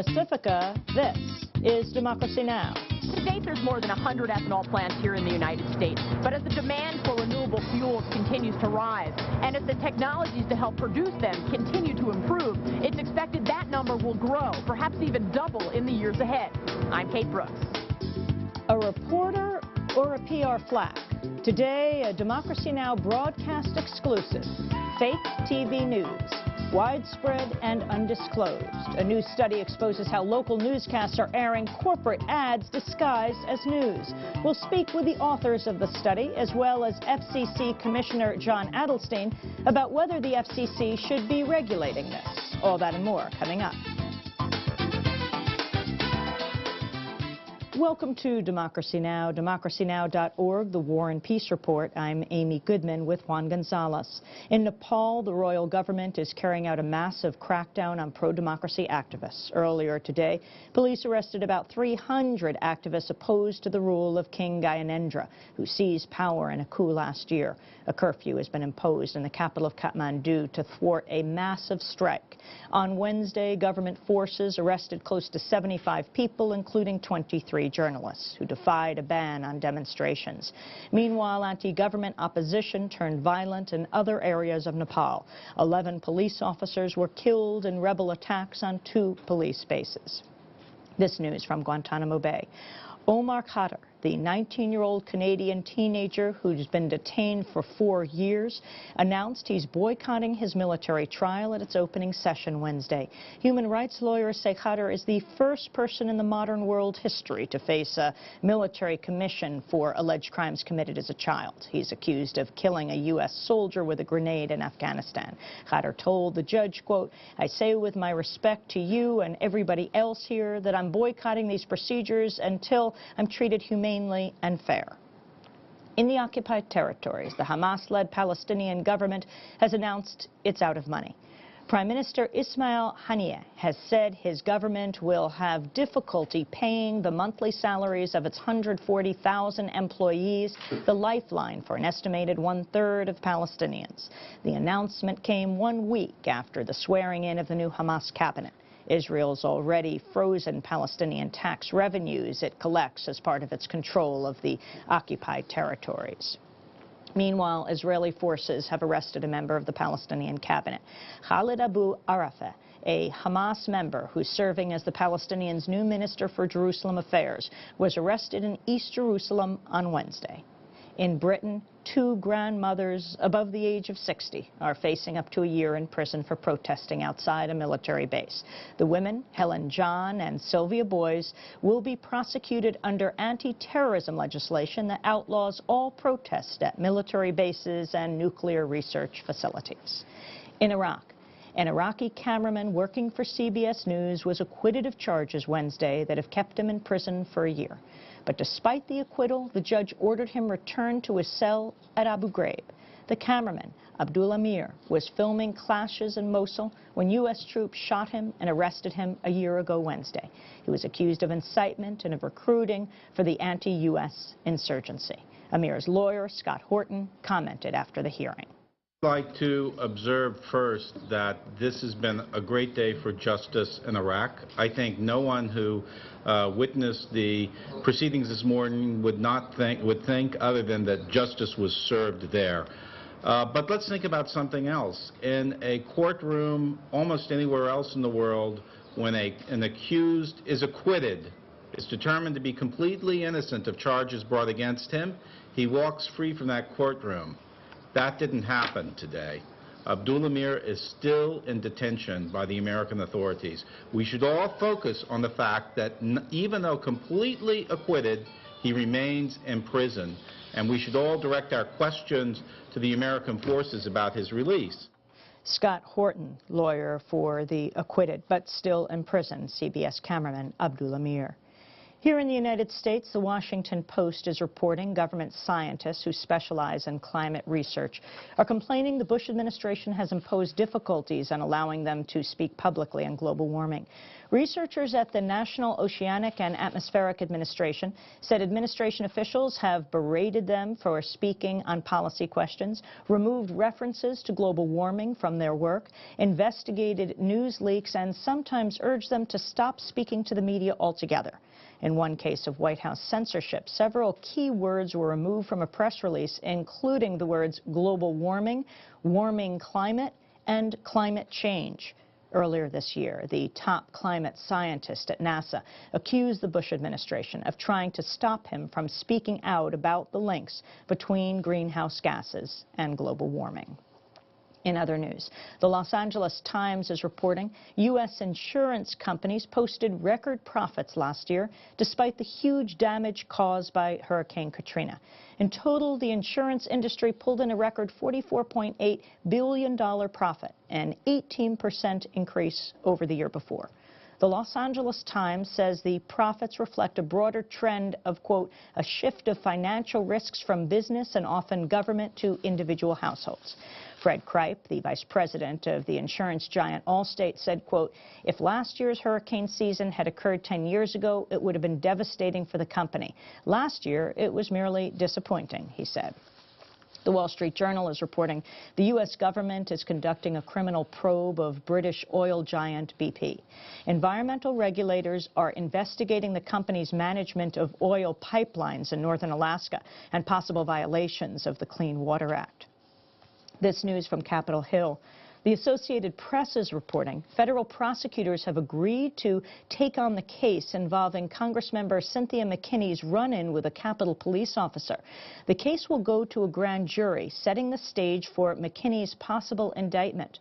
Pacifica, this is Democracy Now! To date, there's more than 100 ethanol plants here in the United States. But as the demand for renewable fuels continues to rise, and as the technologies to help produce them continue to improve, it's expected that number will grow, perhaps even double in the years ahead. I'm Kate Brooks. A reporter or a PR flack? Today, a Democracy Now! Broadcast exclusive. Fake TV news. Widespread and undisclosed. A new study exposes how local newscasts are airing corporate ads disguised as news. We'll speak with the authors of the study, as well as FCC Commissioner John Adelstein, about whether the FCC should be regulating this. All that and more coming up. Welcome to Democracy Now!, democracynow.org, the War and Peace Report. I'm Amy Goodman with Juan Gonzalez. In Nepal, the royal government is carrying out a massive crackdown on pro-democracy activists. Earlier today, police arrested about 300 activists opposed to the rule of King Gyanendra, who seized power in a coup last year. A curfew has been imposed in the capital of Kathmandu to thwart a massive strike. On Wednesday, government forces arrested close to 75 people, including 23 journalists who defied a ban on demonstrations. Meanwhile, anti-government opposition turned violent in other areas of Nepal. 11 police officers were killed in rebel attacks on 2 police bases. This news from Guantanamo Bay. Omar Khadr, the 19-year-old Canadian teenager who's been detained for 4 years, announced he's boycotting his military trial at its opening session Wednesday. Human rights lawyers say Khadr is the first person in the modern world history to face a military commission for alleged crimes committed as a child. He's accused of killing a U.S. soldier with a grenade in Afghanistan. Khadr told the judge, quote, "I say with my respect to you and everybody else here that I'm boycotting these procedures until I'm treated humanely and fair." In the occupied territories, the Hamas-led Palestinian government has announced it's out of money. Prime Minister Ismail Haniyeh has said his government will have difficulty paying the monthly salaries of its 140,000 employees, the lifeline for an estimated 1/3 of Palestinians. The announcement came 1 week after the swearing-in of the new Hamas cabinet. Israel's already frozen Palestinian tax revenues it collects as part of its control of the occupied territories. Meanwhile, Israeli forces have arrested a member of the Palestinian cabinet. Khalid Abu Arafah, a Hamas member who's serving as the Palestinians' new minister for Jerusalem affairs, was arrested in East Jerusalem on Wednesday. In Britain, 2 grandmothers above the age of 60 are facing up to a year in prison for protesting outside a military base. The women, Helen John and Sylvia Boyes, will be prosecuted under anti-terrorism legislation that outlaws all protest at military bases and nuclear research facilities. In Iraq, an Iraqi cameraman working for CBS News was acquitted of charges Wednesday that have kept him in prison for a year. But despite the acquittal, the judge ordered him returned to his cell at Abu Ghraib. The cameraman, Abdullah Mir, was filming clashes in Mosul when U.S. troops shot him and arrested him a year ago Wednesday. He was accused of incitement and of recruiting for the anti-U.S. insurgency. Amir's lawyer, Scott Horton, commented after the hearing. I'd like to observe first that this has been a great day for justice in Iraq. I think no one who witnessed the proceedings this morning would think other than that justice was served there. But let's think about something else. In a courtroom almost anywhere else in the world, when an accused is acquitted, is determined to be completely innocent of charges brought against him, he walks free from that courtroom. That didn't happen today. Abdullah Mir is still in detention by the American authorities. We should all focus on the fact that even though completely acquitted, he remains in prison, and we should all direct our questions to the American forces about his release. Scott Horton, lawyer for the acquitted but still in prison CBS cameraman Abdullah Mir. Here in the United States, the Washington Post is reporting government scientists who specialize in climate research are complaining the Bush administration has imposed difficulties on allowing them to speak publicly on global warming. Researchers at the National Oceanic and Atmospheric Administration said administration officials have berated them for speaking on policy questions, removed references to global warming from their work, investigated news leaks, and sometimes urged them to stop speaking to the media altogether. In one case of White House censorship, several key words were removed from a press release, including the words global warming, warming climate, and climate change. Earlier this year, the top climate scientist at NASA accused the Bush administration of trying to stop him from speaking out about the links between greenhouse gases and global warming. In other news, the Los Angeles Times is reporting U.S. insurance companies posted record profits last year despite the huge damage caused by Hurricane Katrina. In total, the insurance industry pulled in a record $44.8 billion profit, an 18% increase over the year before. The Los Angeles Times says the profits reflect a broader trend of, quote, a shift of financial risks from business and often government to individual households. Fred Kripe, the vice president of the insurance giant Allstate, said, quote, if last year's hurricane season had occurred 10 years ago, it would have been devastating for the company. Last year, it was merely disappointing, he said. The Wall Street Journal is reporting the U.S. government is conducting a criminal probe of British oil giant BP. Environmental regulators are investigating the company's management of oil pipelines in northern Alaska and possible violations of the Clean Water Act. This news from Capitol Hill. The Associated Press is reporting federal prosecutors have agreed to take on the case involving Congressmember Cynthia McKinney's run-in with a Capitol police officer. The case will go to a grand jury, setting the stage for McKinney's possible indictment.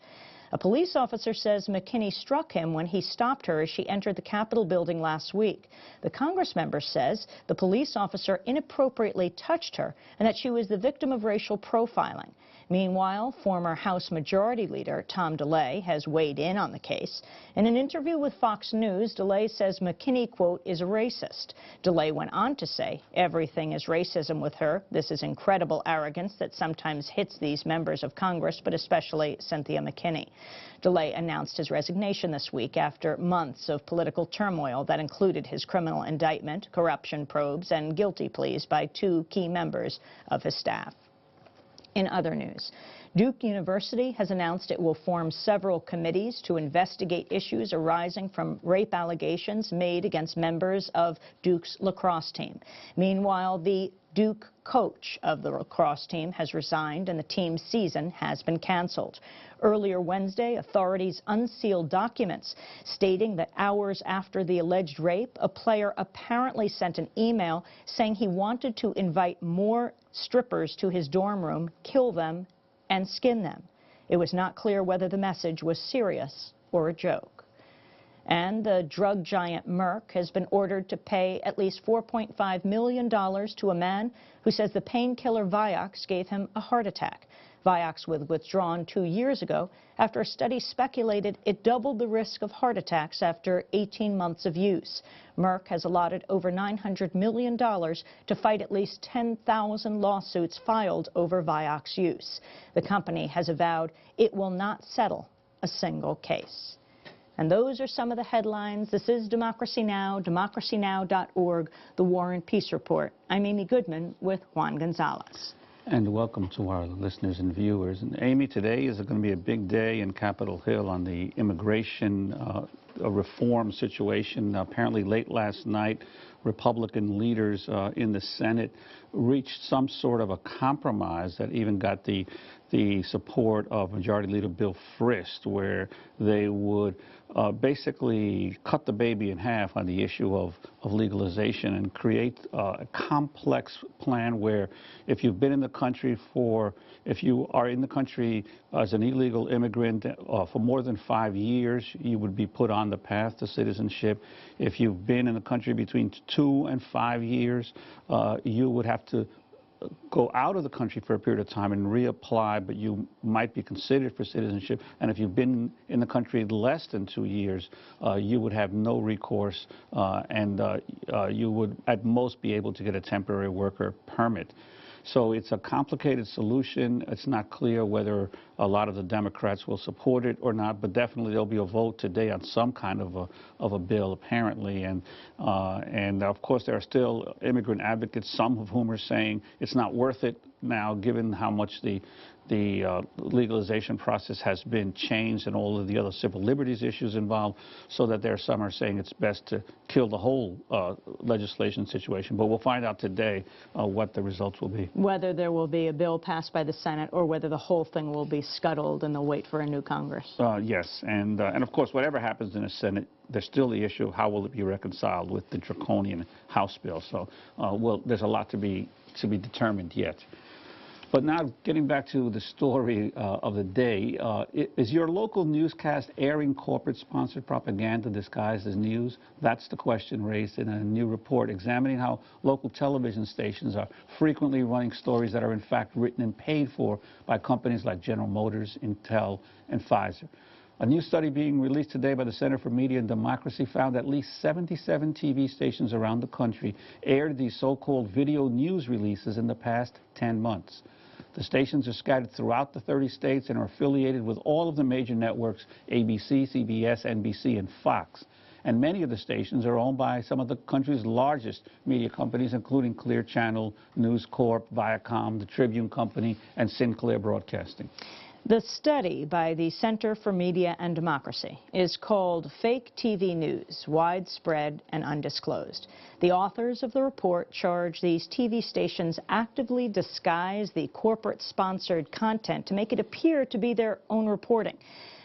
A police officer says McKinney struck him when he stopped her as she entered the Capitol building last week. The Congressmember says the police officer inappropriately touched her and that she was the victim of racial profiling. Meanwhile, former House Majority Leader Tom DeLay has weighed in on the case. In an interview with Fox News, DeLay says McKinney, quote, is a racist. DeLay went on to say, everything is racism with her. This is incredible arrogance that sometimes hits these members of Congress, but especially Cynthia McKinney. DeLay announced his resignation this week after months of political turmoil that included his criminal indictment, corruption probes, and guilty pleas by two key members of his staff. In other news, Duke University has announced it will form several committees to investigate issues arising from rape allegations made against members of Duke's lacrosse team. Meanwhile, the Duke coach of the lacrosse team has resigned and the team's season has been canceled. Earlier Wednesday, authorities unsealed documents stating that hours after the alleged rape, a player apparently sent an email saying he wanted to invite more strippers to his dorm room, kill them, and skin them. It was not clear whether the message was serious or a joke. And the drug giant Merck has been ordered to pay at least $4.5 million to a man who says the painkiller Vioxx gave him a heart attack. Vioxx was withdrawn 2 years ago after a study speculated it doubled the risk of heart attacks after 18 months of use. Merck has allotted over $900 million to fight at least 10,000 lawsuits filed over Vioxx use. The company has avowed it will not settle a single case. And those are some of the headlines. This is Democracy Now!, democracynow.org, The War and Peace Report. I'm Amy Goodman with Juan Gonzalez. And welcome to our listeners and viewers. And Amy, today is going to be a big day in Capitol Hill on the immigration reform situation. Apparently late last night, Republican leaders in the Senate reached some sort of a compromise that even got the support of Majority Leader Bill Frist, where they would basically cut the baby in half on the issue of legalization and create a complex plan where if you've been in the country if you are in the country as an illegal immigrant for more than 5 years, you would be put on the path to citizenship. If you've been in the country between 2 and 5 years, you would have to go out of the country for a period of time and reapply, but you might be considered for citizenship. And if you've been in the country less than 2 years, you would have no recourse, and you would at most be able to get a temporary worker permit. So it's a complicated solution. It's not clear whether a lot of the Democrats will support it or not, but definitely there'll be a vote today on some kind of a bill, apparently. And of course, there are still immigrant advocates, some of whom are saying it's not worth it now, given how much the legalization process has been changed and all of the other civil liberties issues involved, so that there are some are saying it's best to kill the whole legislation situation. But we'll find out today what the results will be. Whether there will be a bill passed by the Senate or whether the whole thing will be scuttled and they'll wait for a new Congress. Yes, and of course, whatever happens in the Senate, there's still the issue of how will it be reconciled with the draconian House bill. So, well, there's a lot to be determined yet. But now, getting back to the story of the day, is your local newscast airing corporate-sponsored propaganda disguised as news? That's the question raised in a new report examining how local television stations are frequently running stories that are in fact written and paid for by companies like General Motors, Intel, and Pfizer. A new study being released today by the Center for Media and Democracy found at least 77 TV stations around the country aired these so-called video news releases in the past 10 months. The stations are scattered throughout the 30 states and are affiliated with all of the major networks, ABC, CBS, NBC, and Fox. And many of the stations are owned by some of the country's largest media companies, including Clear Channel, News Corp, Viacom, the Tribune Company, and Sinclair Broadcasting. The study by the Center for Media and Democracy is called Fake TV News, Widespread and Undisclosed. The authors of the report charge these TV stations actively disguise the corporate-sponsored content to make it appear to be their own reporting.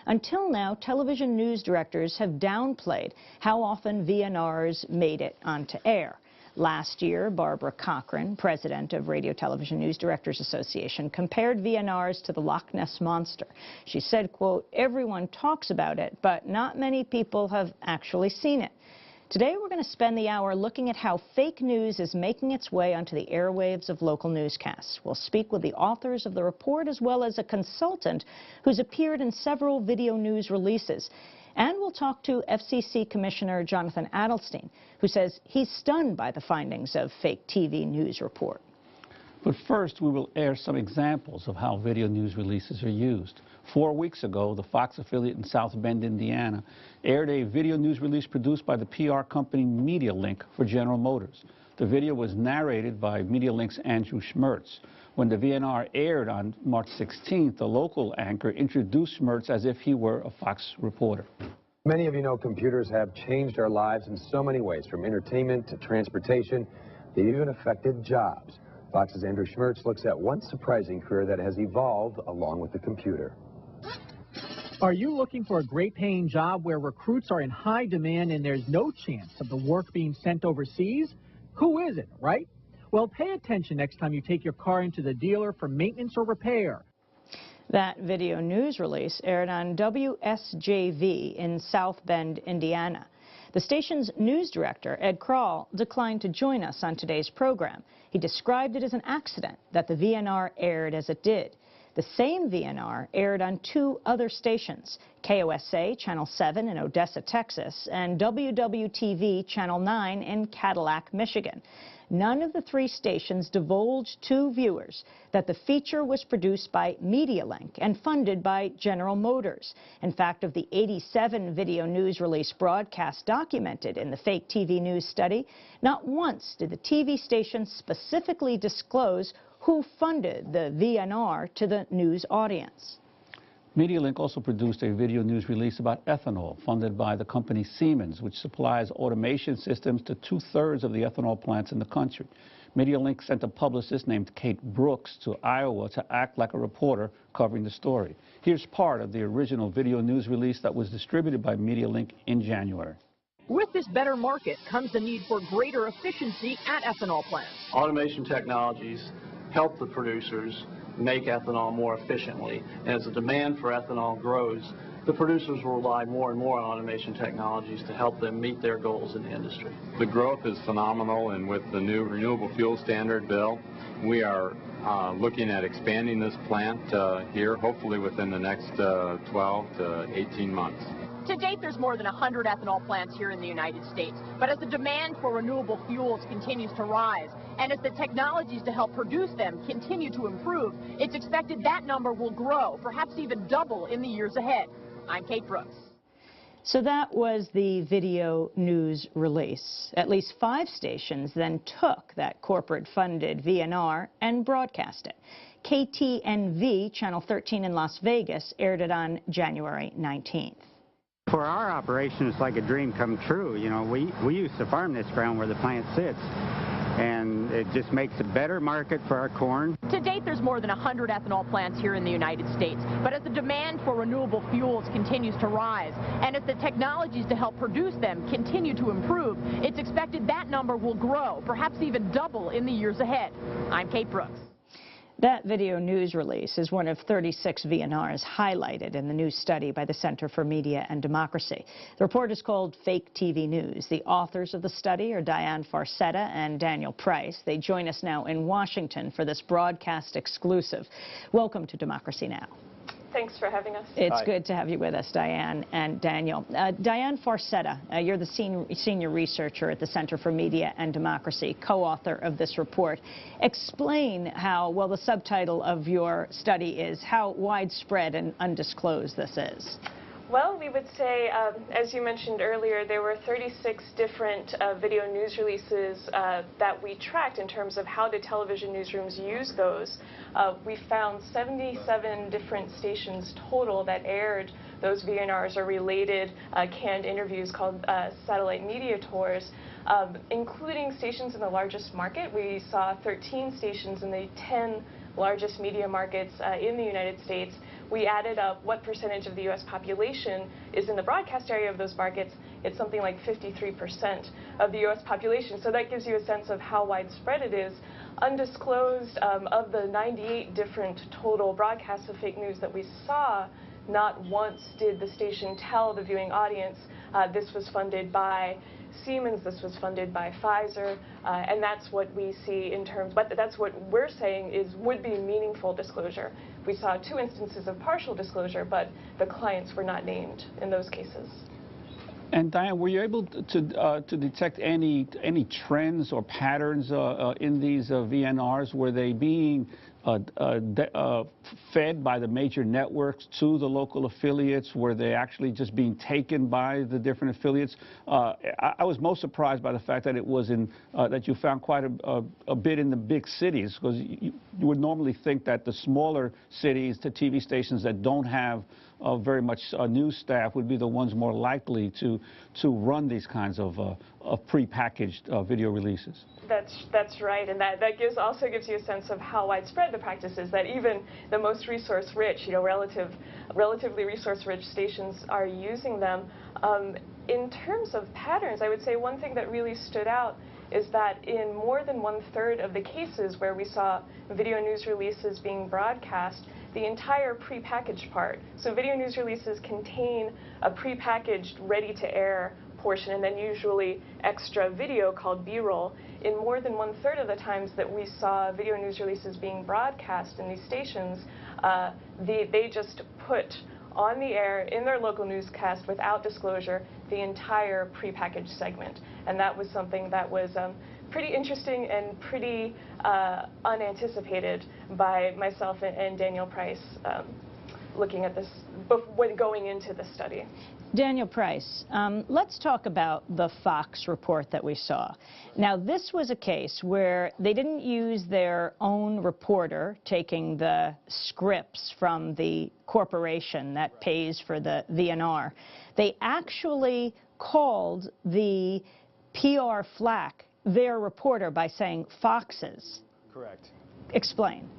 Until now, television news directors have downplayed how often VNRs made it onto air. Last year, Barbara Cochran, president of Radio Television News Directors Association, compared VNRs to the Loch Ness Monster. She said, quote, "Everyone talks about it, but not many people have actually seen it." Today, we're going to spend the hour looking at how fake news is making its way onto the airwaves of local newscasts. We'll speak with the authors of the report as well as a consultant who's appeared in several video news releases. And we'll talk to FCC Commissioner Jonathan Adelstein, who says he's stunned by the findings of Fake TV News report. But first, we will air some examples of how video news releases are used. 4 weeks ago, the Fox affiliate in South Bend, Indiana, aired a video news release produced by the PR company MediaLink for General Motors. The video was narrated by MediaLink's Andrew Schmertz. When the VNR aired on March 16th, the local anchor introduced Schmertz as if he were a Fox reporter. Many of you know computers have changed our lives in so many ways, from entertainment to transportation. They've even affected jobs. Fox's Andrew Schmertz looks at one surprising career that has evolved along with the computer. Are you looking for a great-paying job where recruits are in high demand and there's no chance of the work being sent overseas? Who isn't, right? Well, pay attention next time you take your car into the dealer for maintenance or repair. That video news release aired on WSJV in South Bend, Indiana. The station's news director, Ed Kroll, declined to join us on today's program. He described it as an accident that the VNR aired as it did. The same VNR aired on 2 other stations, KOSA Channel 7 in Odessa, Texas, and WWTV Channel 9 in Cadillac, Michigan. None of the 3 stations divulged to viewers that the feature was produced by MediaLink and funded by General Motors. In fact, of the 87 video news release broadcasts documented in the Fake TV News study, not once did the TV stations specifically disclose who funded the VNR to the news audience. MediaLink also produced a video news release about ethanol, funded by the company Siemens, which supplies automation systems to 2/3 of the ethanol plants in the country. MediaLink sent a publicist named Kate Brooks to Iowa to act like a reporter covering the story. Here's part of the original video news release that was distributed by MediaLink in January. With this better market comes the need for greater efficiency at ethanol plants. Automation technologies help the producers make ethanol more efficiently. And as the demand for ethanol grows, the producers will rely more and more on automation technologies to help them meet their goals in the industry. The growth is phenomenal, and with the new Renewable Fuel Standard bill, we are looking at expanding this plant here, hopefully within the next 12 to 18 months. To date, there's more than 100 ethanol plants here in the United States. But as the demand for renewable fuels continues to rise, And as the technologies to help produce them continue to improve, it's expected that number will grow, perhaps even double in the years ahead. I'm Kate Brooks. So that was the video news release. At least 5 stations then took that corporate-funded VNR and broadcast it. KTNV, Channel 13 in Las Vegas, aired it on January 19th. For our operation, it's like a dream come true. You know, we used to farm this ground where the plant sits, and it just makes a better market for our corn. To date, there's more than 100 ethanol plants here in the United States. But as the demand for renewable fuels continues to rise, and as the technologies to help produce them continue to improve, it's expected that number will grow, perhaps even double in the years ahead. I'm Kate Brooks. That video news release is one of 36 VNRs highlighted in the new study by the Center for Media and Democracy. The report is called Fake TV News. The authors of the study are Diane Farcetta and Daniel Price. They join us now in Washington for this broadcast exclusive. Welcome to Democracy Now! Thanks for having us. It's good to have you with us, Diane and Daniel. Diane Farcetta, you're the senior researcher at the Center for Media and Democracy, co-author of this report. Explain how, well, the subtitle of your study is how widespread and undisclosed this is. Well, we would say, as you mentioned earlier, there were 36 different video news releases that we tracked in terms of how did television newsrooms use those. We found 77 different stations total that aired those VNRs or related canned interviews called satellite media tours, including stations in the largest market. We saw 13 stations in the 10 largest media markets in the United States. We added up what percentage of the U.S. population is in the broadcast area of those markets. It's something like 53% of the U.S. population. So that gives you a sense of how widespread it is. Undisclosed, of the 98 different total broadcasts of fake news that we saw, not once did the station tell the viewing audience this was funded by Siemens, this was funded by Pfizer, and that's what we see in terms, but that's what we're saying would be meaningful disclosure. We saw 2 instances of partial disclosure, but the clients were not named in those cases. And Diane, were you able to detect any trends or patterns in these VNRs? Were they being fed by the major networks to the local affiliates? Were they actually just being taken by the different affiliates? I was most surprised by the fact that it was that you found quite a bit in the big cities, because you would normally think that the smaller cities, the TV stations that don't have very much news staff, would be the ones more likely to run these kinds of prepackaged video releases. That's right, and that also gives you a sense of how widespread the practice is, that even the most resource-rich, relatively resource-rich stations are using them. In terms of patterns, I would say one thing that really stood out is that in more than 1/3 of the cases where we saw video news releases being broadcast, the entire prepackaged part. So video news releases contain a prepackaged, ready-to-air portion, and then usually extra video called B-roll. In more than 1/3 of the times that we saw video news releases being broadcast in these stations, they just put on the air in their local newscast without disclosure the entire prepackaged segment. And that was something that was pretty interesting and pretty unanticipated by myself and Daniel Price looking at this when going into the study. Daniel Price, let's talk about the Fox report that we saw. Now, this was a case where they didn't use their own reporter taking the scripts from the corporation that pays for the VNR. They actually called the PR flack their reporter by saying Fox's. Correct. Explain.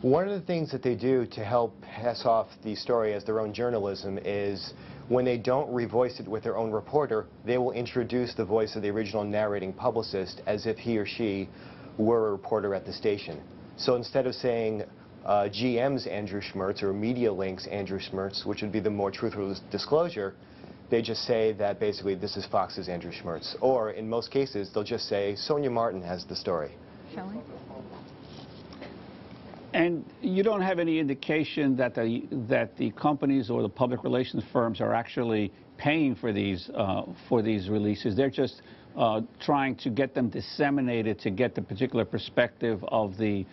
One of the things that they do to help pass off the story as their own journalism is when they don't revoice it with their own reporter, they will introduce the voice of the original narrating publicist as if he or she were a reporter at the station. So instead of saying GM's Andrew Schmertz or Media Link's Andrew Schmertz, which would be the more truthful disclosure, they just say that basically this is Fox's Andrew Schmertz. Or in most cases, they'll just say Sonia Martin has the story. Shall we? And you don't have any indication that the companies or the public relations firms are actually paying for these releases. They're just trying to get them disseminated to get the particular perspective of the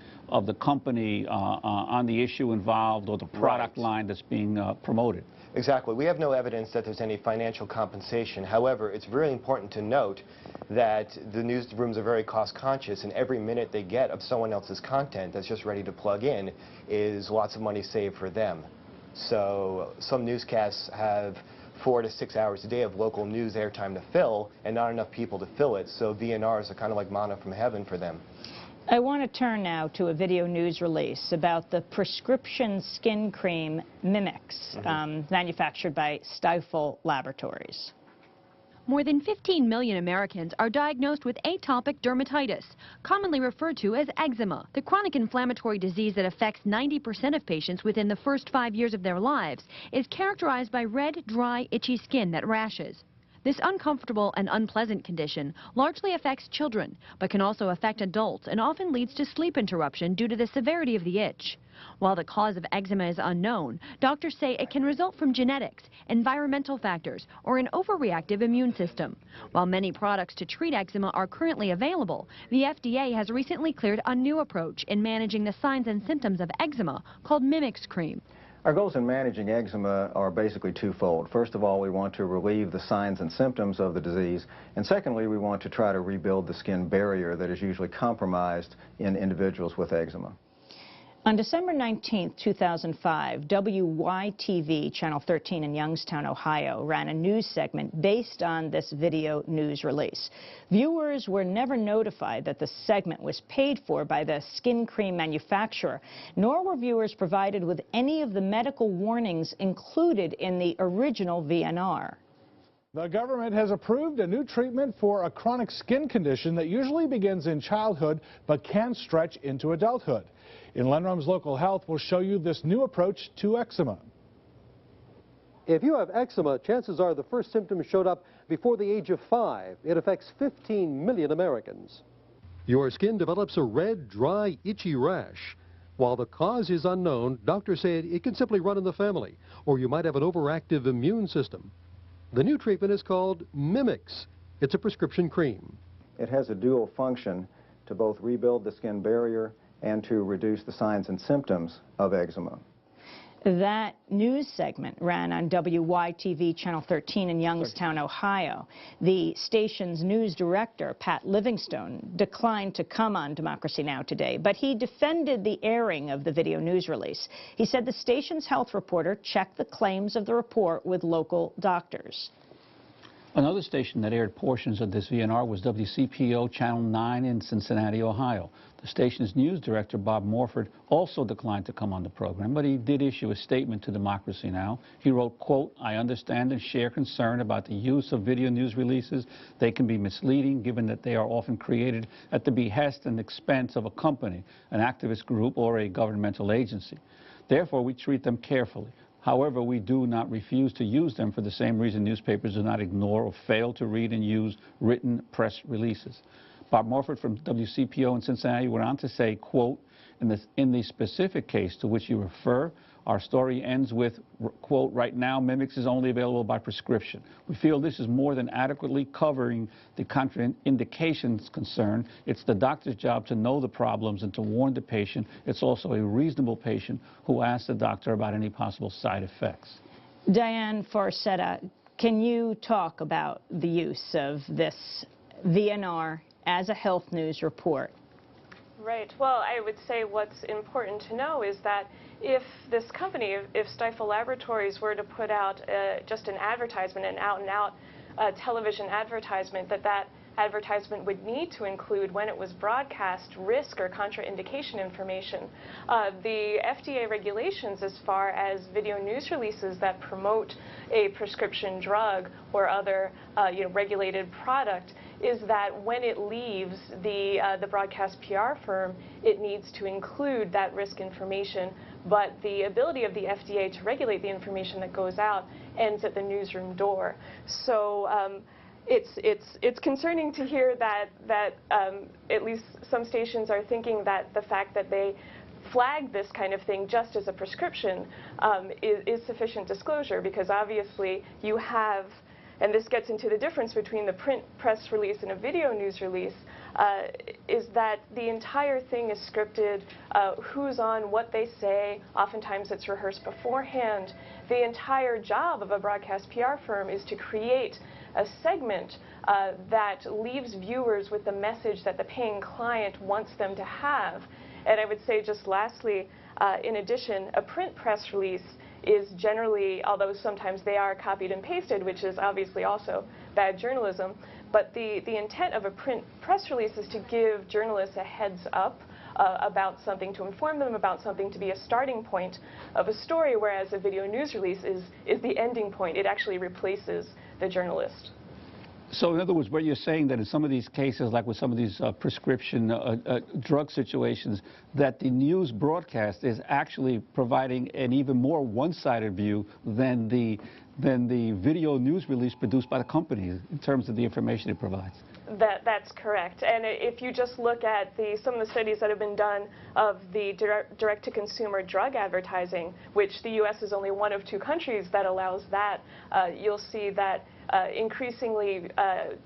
company on the issue involved or the product line that's being promoted. Exactly. We have no evidence that there's any financial compensation. However, it's really important to note that the newsrooms are very cost conscious, and every minute they get of someone else's content that's just ready to plug in is lots of money saved for them. So some newscasts have 4 to 6 hours a day of local news airtime to fill, and not enough people to fill it, so VNRs are kind of like manna from heaven for them. I want to turn now to a video news release about the prescription skin cream Mimix, manufactured by Stifel Laboratories. More than 15 million Americans are diagnosed with atopic dermatitis, commonly referred to as eczema. The chronic inflammatory disease that affects 90% of patients within the first 5 years of their lives is characterized by red, dry, itchy skin that rashes. This uncomfortable and unpleasant condition largely affects children, but can also affect adults and often leads to sleep interruption due to the severity of the itch. While the cause of eczema is unknown, doctors say it can result from genetics, environmental factors, or an overreactive immune system. While many products to treat eczema are currently available, the FDA has recently cleared a new approach in managing the signs and symptoms of eczema called Mimix cream. Our goals in managing eczema are basically twofold. First of all, we want to relieve the signs and symptoms of the disease, and secondly, we want to try to rebuild the skin barrier that is usually compromised in individuals with eczema. On December 19, 2005, WYTV Channel 13 in Youngstown, Ohio, ran a news segment based on this video news release. Viewers were never notified that the segment was paid for by the skin cream manufacturer, nor were viewers provided with any of the medical warnings included in the original VNR. The government has approved a new treatment for a chronic skin condition that usually begins in childhood but can stretch into adulthood. In Lenrum's Local Health, we'll show you this new approach to eczema. If you have eczema, chances are the first symptoms showed up before the age of 5. It affects 15 million Americans. Your skin develops a red, dry, itchy rash. While the cause is unknown, doctors say it can simply run in the family, or you might have an overactive immune system. The new treatment is called Mimix. It's a prescription cream. It has a dual function to both rebuild the skin barrier and to reduce the signs and symptoms of eczema. That news segment ran on WYTV Channel 13 in Youngstown, Ohio. The station's news director, Pat Livingstone, declined to come on Democracy Now! Today, but he defended the airing of the video news release. He said the station's health reporter checked the claims of the report with local doctors. Another station that aired portions of this VNR was WCPO Channel 9 in Cincinnati, Ohio. The station's news director, Bob Morford, also declined to come on the program, but he did issue a statement to Democracy Now! He wrote, quote, "I understand and share concern about the use of video news releases. They can be misleading given that they are often created at the behest and expense of a company, an activist group, or a governmental agency. Therefore, we treat them carefully. However, we do not refuse to use them for the same reason newspapers do not ignore or fail to read and use written press releases." Bob Morford from WCPO in Cincinnati went on to say, quote, in the specific case to which you refer, our story ends with, quote, "Right now, Mimix is only available by prescription. We feel this is more than adequately covering the contraindications concern. It's the doctor's job to know the problems and to warn the patient. It's also a reasonable patient who asks the doctor about any possible side effects." Diane Forcetta, can you talk about the use of this VNR as a health news report? Right. Well, I would say what's important to know is that if this company, if Stifel Laboratories were to put out just an advertisement, an out-and-out television advertisement, that advertisement would need to include, when it was broadcast, risk or contraindication information. The FDA regulations as far as video news releases that promote a prescription drug or other regulated product is that when it leaves the broadcast PR firm, it needs to include that risk information, but the ability of the FDA to regulate the information that goes out ends at the newsroom door. So it's concerning to hear that at least some stations are thinking that the fact that they flag this kind of thing just as a prescription is sufficient disclosure, because obviously you have and this gets into the difference between the print press release and a video news release, is that the entire thing is scripted, who's on, what they say. Oftentimes it's rehearsed beforehand. The entire job of a broadcast PR firm is to create a segment that leaves viewers with the message that the paying client wants them to have. And I would say just lastly, in addition, a print press release is generally, although sometimes they are copied and pasted, which is obviously also bad journalism, but the intent of a print press release is to give journalists a heads up about something, to inform them about something, to be a starting point of a story, whereas a video news release is the ending point. It actually replaces the journalist. So in other words, what you're saying that in some of these cases, like with some of these prescription drug situations, that the news broadcast is actually providing an even more one-sided view than the video news release produced by the companies in terms of the information it provides. That's correct. And if you just look at some of the studies that have been done of the direct-to-consumer drug advertising, which the U.S. is only one of 2 countries that allows that, you'll see that increasingly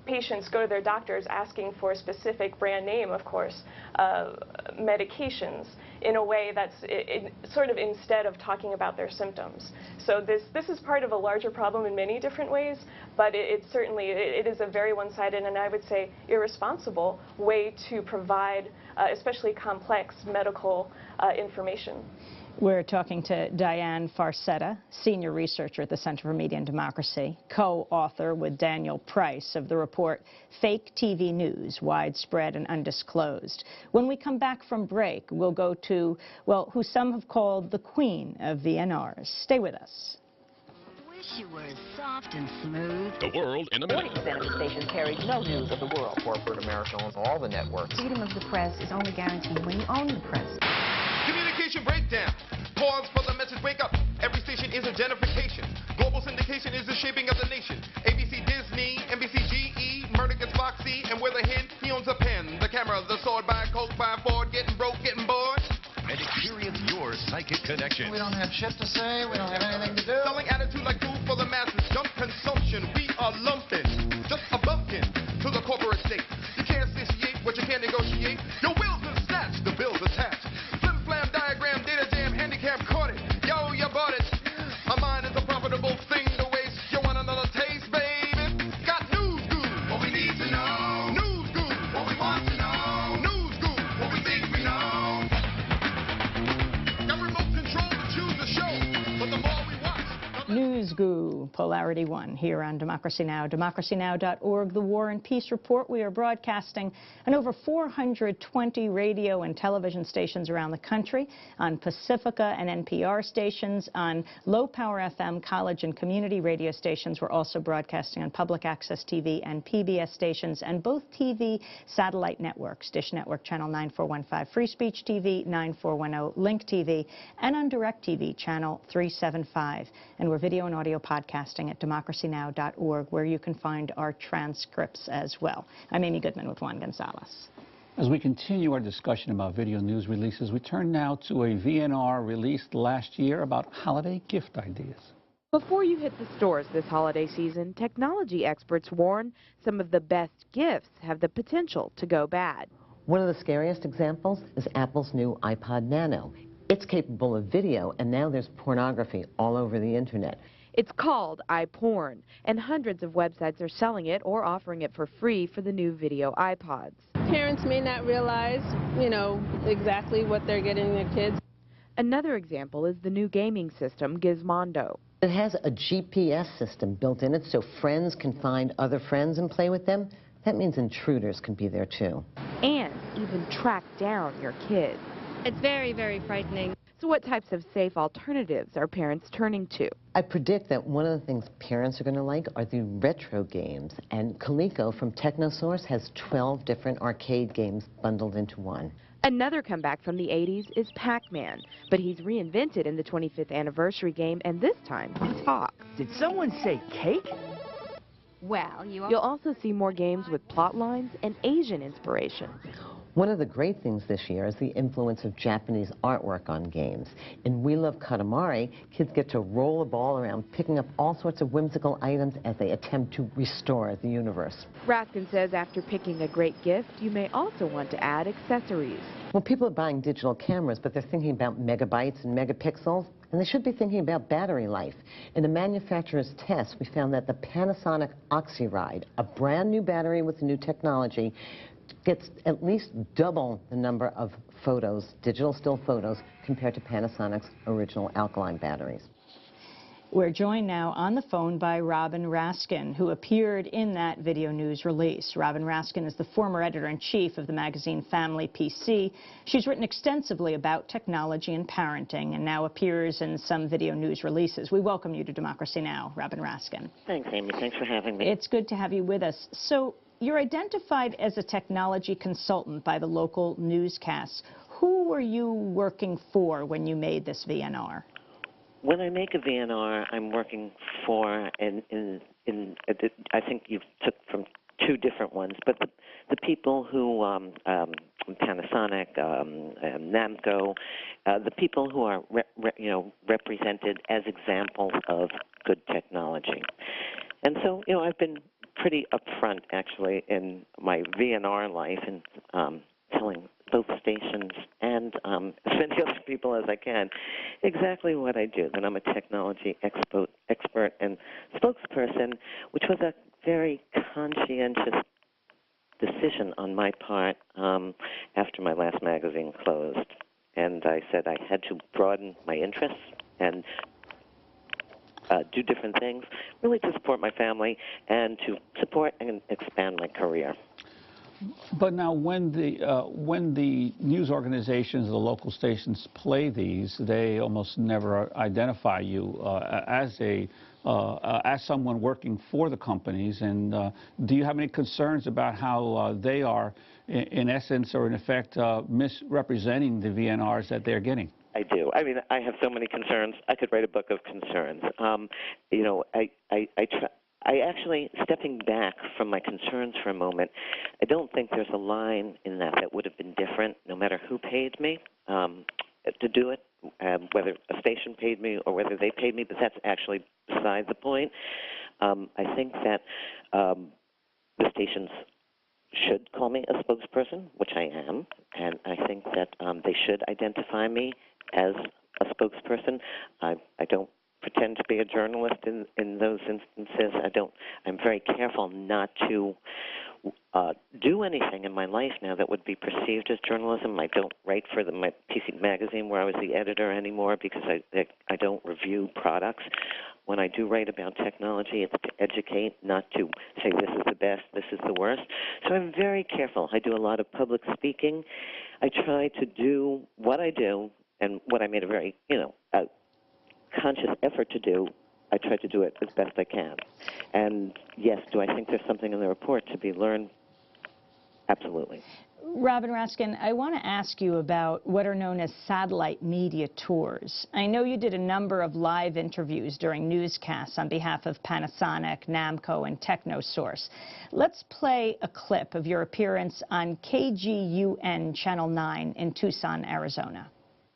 patients go to their doctors asking for a specific brand name, of course, medications, in a way that's sort of instead of talking about their symptoms. So this is part of a larger problem in many different ways, but it certainly is a very one-sided and I would say irresponsible way to provide especially complex medical information. We're talking to Diane Farcetta, senior researcher at the Center for Media and Democracy, co-author with Daniel Price of the report Fake TV News, Widespread and Undisclosed. When we come back from break, we'll go to, well, who some have called the queen of VNRs. Stay with us. Wish you were as soft and smooth. The World in a Minute. 40% of the station carries no news of the world. Corporate America owns all the networks. Freedom of the press is only guaranteed when you own the press. Communication breakdown. Pause for the message. Wake up. Every station is a gentrification. Global syndication is the shaping of the nation. ABC, Disney, NBC, GE, Murdoch gets Foxy, and with a hint, he owns a pen, the camera, the sword, by a Coke, by a Ford, getting broke, getting bored. And experience your psychic connection. We don't have shit to say. We don't have anything to do. Selling attitude like food for the masses. Junk consumption. We are lumping. Just a bumpkin to the corporate state. You can't satiate what you can't negotiate. Your will's been snatched. The bill's attached. Flim flam diagram, data jam, handicap caught it. Yo, you bought it. A mind is a profitable thing to waste. You want another taste, baby? Got news good. What we need to know. News good. What we want to know. News good. What we think we know. Got remote control to choose the show. But the more we watch. Newsgoo, Polarity One, here on Democracy Now!, democracynow.org, the War and Peace Report. We are broadcasting on over 420 radio and television stations around the country, on Pacifica and NPR stations, on low-power FM, college and community radio stations. We're also broadcasting on public access TV and PBS stations, and both TV satellite networks, Dish Network Channel 9415, Free Speech TV 9410, Link TV, and on DirecTV Channel 375. And we're video and audio podcasting at democracynow.org, where you can find our transcripts as well. I'm Amy Goodman with Juan Gonzalez. As we continue our discussion about video news releases, we turn now to a VNR released last year about holiday gift ideas. Before you hit the stores this holiday season, technology experts warn some of the best gifts have the potential to go bad. One of the scariest examples is Apple's new iPod Nano. It's capable of video, and now there's pornography all over the internet. It's called iPorn, and hundreds of websites are selling it or offering it for free for the new video iPods. Parents may not realize, exactly what they're getting their kids. Another example is the new gaming system, Gizmondo. It has a GPS system built in it so friends can find other friends and play with them. That means intruders can be there too. And even track down your kids. It's very, very frightening. So what types of safe alternatives are parents turning to? I predict that one of the things parents are going to like are the retro games. And Coleco from Technosource has 12 different arcade games bundled into one. Another comeback from the 80s is Pac-Man, but he's reinvented in the 25th anniversary game, and this time he talks. Did someone say cake? Well, you'll also see more games with plot lines and Asian inspiration. One of the great things this year is the influence of Japanese artwork on games. In We Love Katamari, kids get to roll a ball around, picking up all sorts of whimsical items as they attempt to restore the universe. Raskin says after picking a great gift, you may also want to add accessories. Well, people are buying digital cameras, but they're thinking about megabytes and megapixels, and they should be thinking about battery life. In a manufacturer's test, we found that the Panasonic OxyRide, a brand new battery with new technology, gets at least double the number of photos, digital still photos, compared to Panasonic's original alkaline batteries. We're joined now on the phone by Robin Raskin, who appeared in that video news release. Robin Raskin is the former editor-in-chief of the magazine Family PC. She's written extensively about technology and parenting and now appears in some video news releases. We welcome you to Democracy Now!, Robin Raskin. Thanks, Amy. Thanks for having me. It's good to have you with us. So, you're identified as a technology consultant by the local newscasts. Who were you working for when you made this VNR? When I make a VNR, I'm working for, I think you took from two different ones, but the people who, Panasonic, Namco, the people who are represented as examples of good technology. And so, I've been pretty upfront, actually, in my VNR life and telling both stations and as many other people as I can exactly what I do, that I'm a technology expert and spokesperson, which was a very conscientious decision on my part after my last magazine closed. And I said I had to broaden my interests and do different things, really to support my family and to support and expand my career. But now, when the news organizations, the local stations play these, they almost never identify you as someone working for the companies. And do you have any concerns about how they are, in essence or in effect, misrepresenting the VNRs that they're getting? I do. I mean, I have so many concerns. I could write a book of concerns. I actually, stepping back from my concerns for a moment, I don't think there's a line in that would have been different no matter who paid me to do it, whether a station paid me or whether they paid me, but that's actually beside the point. I think that the stations should call me a spokesperson, which I am, and I think that they should identify me as a spokesperson. I don't pretend to be a journalist in those instances. I'm very careful not to do anything in my life now that would be perceived as journalism. I don't write for my PC magazine where I was the editor anymore because I don't review products. When I do write about technology, it's to educate, not to say this is the best, this is the worst. So I'm very careful. I do a lot of public speaking. I try to do what I do and what I made a very, conscious effort to do. I try to do it as best I can. And yes, do I think there's something in the report to be learned? Absolutely. Robin Raskin, I want to ask you about what are known as satellite media tours. I know you did a number of live interviews during newscasts on behalf of Panasonic, Namco, and TechnoSource. Let's play a clip of your appearance on KGUN Channel 9 in Tucson, Arizona.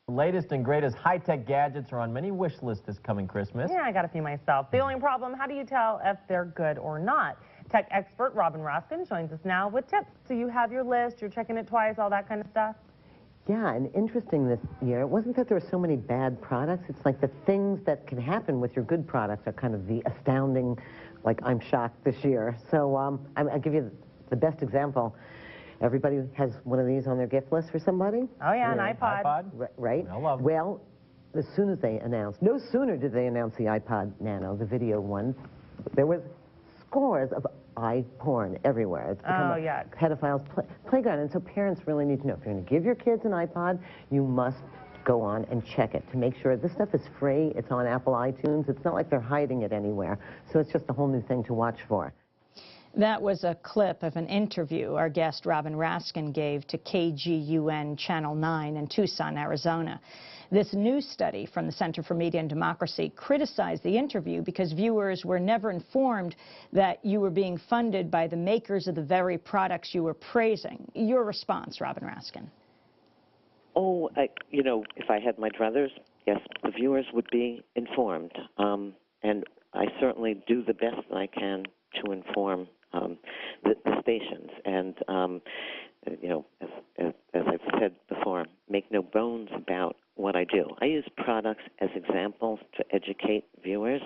The latest and greatest high-tech gadgets are on many wish lists this coming Christmas. Yeah, I got a few myself. The only problem, how do you tell if they're good or not? Tech expert Robin Raskin joins us now with tips. So you have your list, you're checking it twice, all that kind of stuff? Yeah, and interesting this year, it wasn't that there were so many bad products. It's like the things that can happen with your good products are kind of the astounding, like I'm shocked this year. So I'll give you the best example. Everybody has one of these on their gift list for somebody? Oh, yeah, an iPod. Right? Well, as soon as they announced, no sooner did they announce the iPod Nano, the video one, there was scores of iPorn everywhere. It's become a pedophile's playground, and so parents really need to know, if you're going to give your kids an iPod, you must go on and check it to make sure this stuff is free. It's on Apple iTunes. It's not like they're hiding it anywhere. So it's just a whole new thing to watch for. That was a clip of an interview our guest Robin Raskin gave to KGUN Channel 9 in Tucson, Arizona. This new study from the Center for Media and Democracy criticized the interview because viewers were never informed that you were being funded by the makers of the very products you were praising. Your response, Robin Raskin? Oh, you know, if I had my druthers, yes, the viewers would be informed. And I certainly do the best that I can to inform the stations. And, you know, as I've said before, make no bones about what I do. I use products as examples to educate viewers,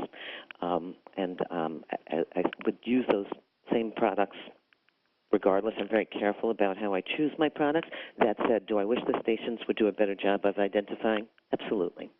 and I would use those same products regardless. I'm very careful about how I choose my products. That said, do I wish the stations would do a better job of identifying? Absolutely.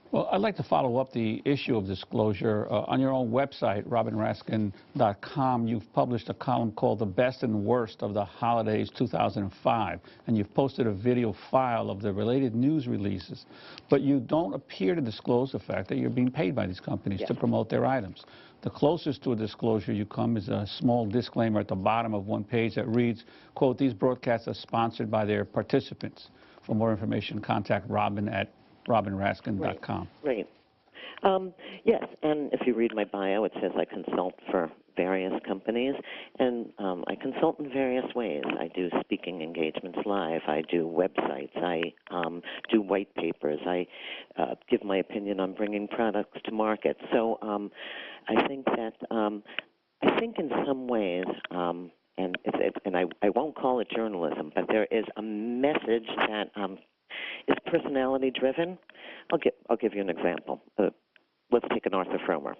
Well, I'd like to follow up the issue of disclosure. On your own website, robinraskin.com, you've published a column called The Best and Worst of the Holidays 2005, and you've posted a video file of the related news releases. But you don't appear to disclose the fact that you're being paid by these companies to promote their items. The closest to a disclosure you come is a small disclaimer at the bottom of one page that reads, quote, "These broadcasts are sponsored by their participants. For more information, contact Robin at robinraskin.com. Right. Yes, and if you read my bio, it says I consult for various companies, and I consult in various ways. I do speaking engagements live. I do websites. I do white papers. I give my opinion on bringing products to market. So I think that I think in some ways, and I won't call it journalism, but there is a message that is personality driven. I'll give you an example. Let's take an Arthur Frommer.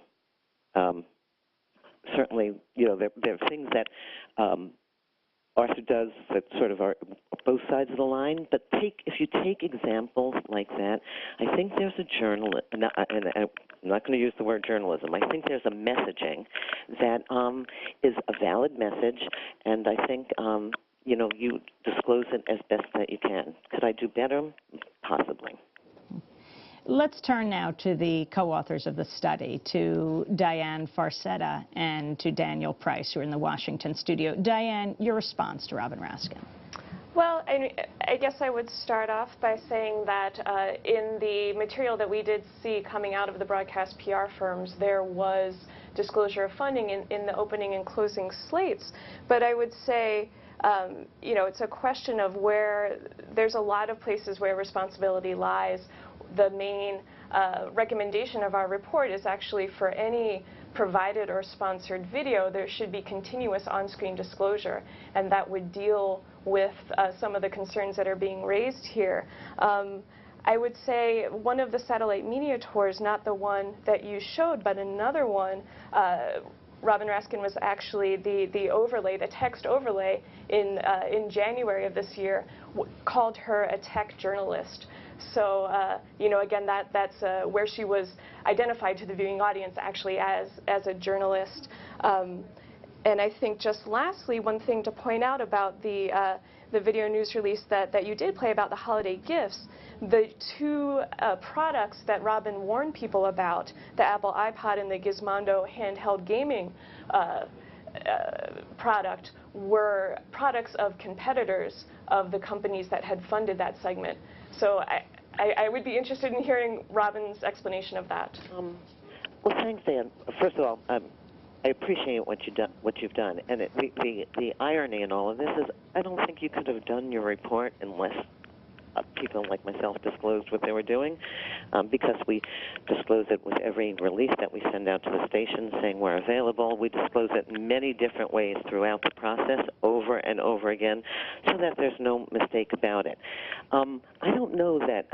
Certainly, you know, there are things that Arthur does that sort of are both sides of the line. But if you take examples like that, I think there's a and I'm not going to use the word journalism. I think there's a messaging that is a valid message, and I think you know, you disclose it as best that you can. Could I do better? Possibly. Let's turn now to the co-authors of the study, to Diane Farcetta and to Daniel Price, who are in the Washington studio. Diane, your response to Robin Raskin. Well, I guess I would start off by saying that in the material that we did see coming out of the broadcast PR firms, there was disclosure of funding in the opening and closing slates. But I would say, you know, it's a question of where there's a lot of places where responsibility lies. The main recommendation of our report is actually for any provided or sponsored video, there should be continuous on-screen disclosure, and that would deal with some of the concerns that are being raised here. I would say one of the satellite media tours, not the one that you showed, but another one, Robin Raskin was actually the overlay, the text overlay in January of this year, called her a tech journalist. So, you know, again, that's where she was identified to the viewing audience actually as a journalist. And I think just lastly, one thing to point out about the video news release that you did play about the holiday gifts, the two products that Robin warned people about, the Apple iPod and the Gizmondo handheld gaming product, were products of competitors of the companies that had funded that segment. So I would be interested in hearing Robin's explanation of that. Well, thanks, Dan. First of all, I appreciate what you've done, and the irony in all of this is I don't think you could have done your report unless people like myself disclosed what they were doing, because we disclose it with every release that we send out to the station saying we're available. We disclose it in many different ways throughout the process, over and over again, so that there's no mistake about it. I don't know that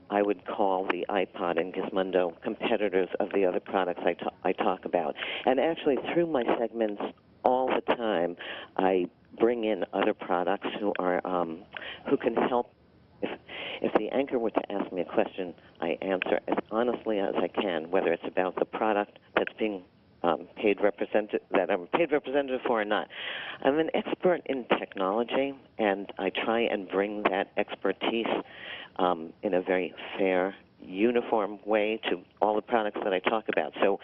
I would call the iPod and Gizmondo competitors of the other products I talk about. And actually, through my segments all the time, I bring in other products who can help. If the anchor were to ask me a question, I answer as honestly as I can, whether it's about the product that's being that I'm paid representative for or not. I'm an expert in technology, and I try and bring that expertise in a very fair, uniform way to all the products that I talk about. So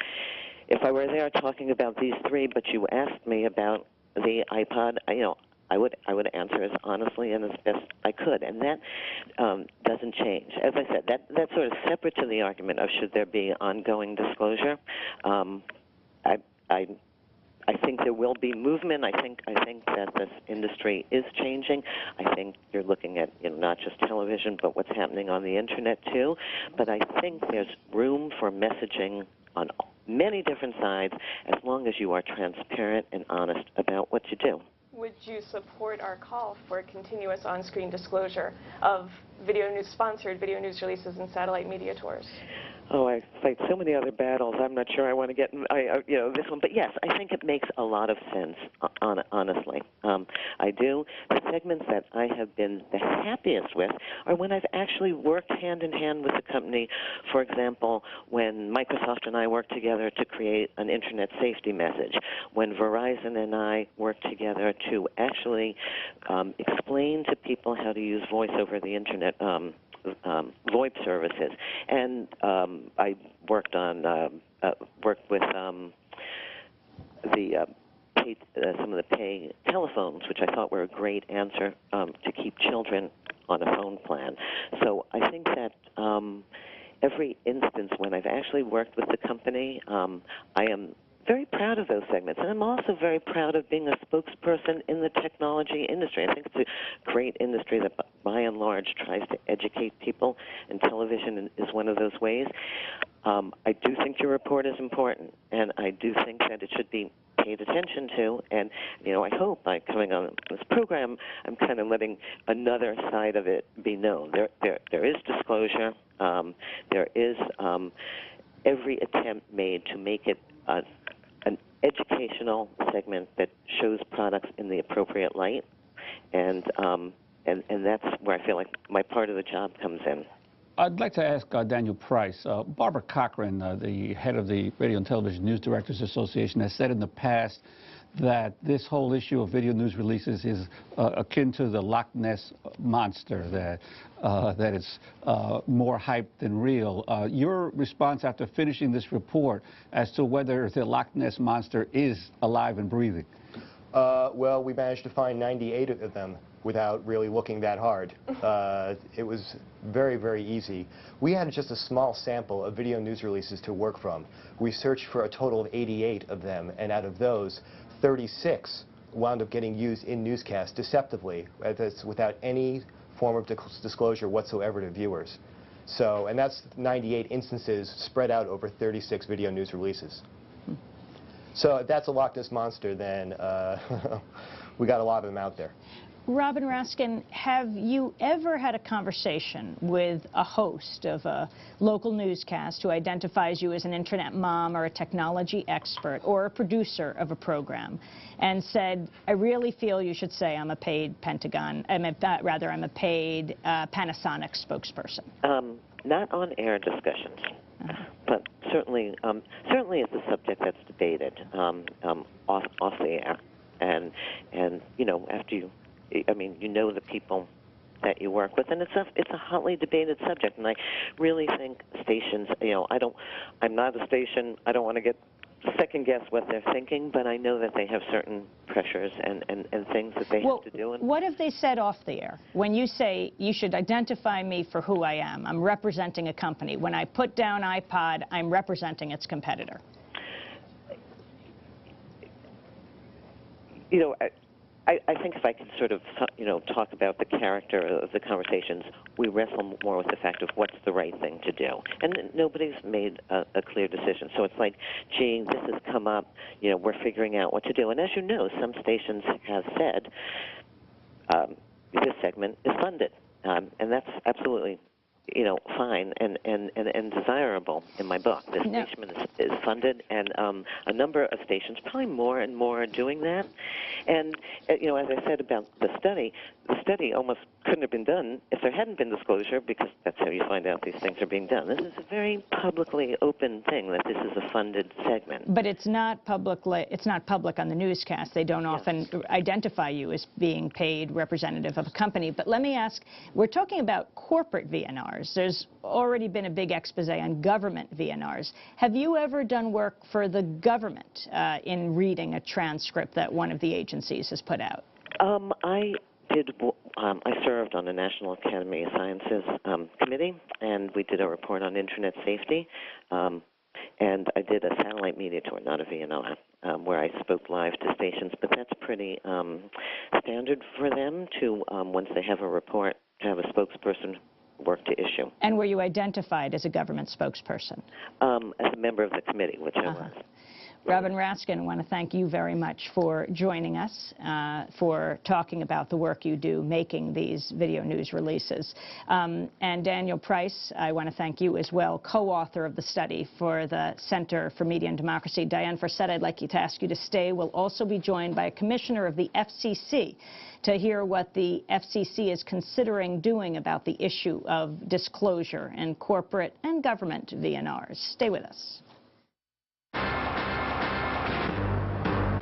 if I were there talking about these three, but you asked me about the iPod, I would answer as honestly and as best I could, and that doesn't change. As I said, that's sort of separate to the argument of should there be ongoing disclosure. I think there will be movement. I think that this industry is changing. I think you're looking at not just television, but what's happening on the internet too. But I think there's room for messaging on many different sides, as long as you are transparent and honest about what you do. Would you support our call for continuous on-screen disclosure of sponsored video news releases and satellite media tours? Oh, I fight so many other battles. I'm not sure I want to get this one. But yes, I think it makes a lot of sense, honestly. I do. The segments that I have been the happiest with are when I've actually worked hand in hand with the company. For example, when Microsoft and I worked together to create an internet safety message, when Verizon and I worked together to actually explain to people how to use voice over the internet, VoIP services, and I worked with some of the pay telephones, which I thought were a great answer to keep children on a phone plan. So I think that every instance when I've actually worked with the company, I am very proud of those segments, and I'm also very proud of being a spokesperson in the technology industry. I think it's a great industry that, by and large, tries to educate people, and television is one of those ways. I do think your report is important, and I do think that it should be paid attention to, and I hope by coming on this program, I'm kind of letting another side of it be known. There is disclosure. There is every attempt made to make it an educational segment that shows products in the appropriate light, and that's where I feel like my part of the job comes in. I'd like to ask Daniel Price. Barbara Cochran, the head of the Radio and Television News Directors Association, has said in the past that this whole issue of video news releases is akin to the Loch Ness Monster, that it's more hype than real. Your response after finishing this report as to whether the Loch Ness Monster is alive and breathing? Well, we managed to find 98 of them without really looking that hard. It was very, very easy. We had just a small sample of video news releases to work from. We searched for a total of 88 of them, and out of those, 36 wound up getting used in newscasts deceptively, without any form of disclosure whatsoever to viewers. So, and that's 98 instances spread out over 36 video news releases. So if that's a Loch Ness Monster, then we got a lot of them out there. Robin Raskin, have you ever had a conversation with a host of a local newscast who identifies you as an internet mom or a technology expert or a producer of a program and said, I really feel you should say I'm a paid Panasonic spokesperson? Not on-air discussions, but certainly it's a subject that's debated off the air, and after you. I mean, you know the people that you work with, and it's a hotly debated subject. And I really think stations, I'm not a station. I don't want to get second guess what they're thinking, but I know that they have certain pressures and things that they have to do. And what have they said off the air? When you say you should identify me for who I am, I'm representing a company. When I put down iPod, I'm representing its competitor. I think if I can sort of, talk about the character of the conversations, we wrestle more with the fact of what's the right thing to do. And nobody's made a clear decision. So it's like, gee, this has come up, we're figuring out what to do. And as you know, some stations have said this segment is funded. And that's absolutely fine and desirable in my book. This station is funded, and a number of stations, probably more and more, are doing that. And, as I said about the study almost couldn't have been done if there hadn't been disclosure, because that's how you find out these things are being done. This is a very publicly open thing, that this is a funded segment. But it's not public on the newscast. They don't often identify you as being paid representative of a company. But let me ask, we're talking about corporate VNR. VNRs. There's already been a big expose on government VNRs. Have you ever done work for the government in reading a transcript that one of the agencies has put out? I did. I served on the National Academy of Sciences committee, and we did a report on internet safety. And I did a satellite media tour, not a VNR, where I spoke live to stations. But that's pretty standard for them to, once they have a report, to have a spokesperson work to issue. And were you identified as a government spokesperson? As a member of the committee, which I was. Robin Raskin, I want to thank you very much for joining us, for talking about the work you do making these video news releases. And Daniel Price, I want to thank you as well, co-author of the study for the Center for Media and Democracy. Diane Forsett, I'd like to ask you to stay. We'll also be joined by a commissioner of the FCC to hear what the FCC is considering doing about the issue of disclosure in corporate and government VNRs. Stay with us.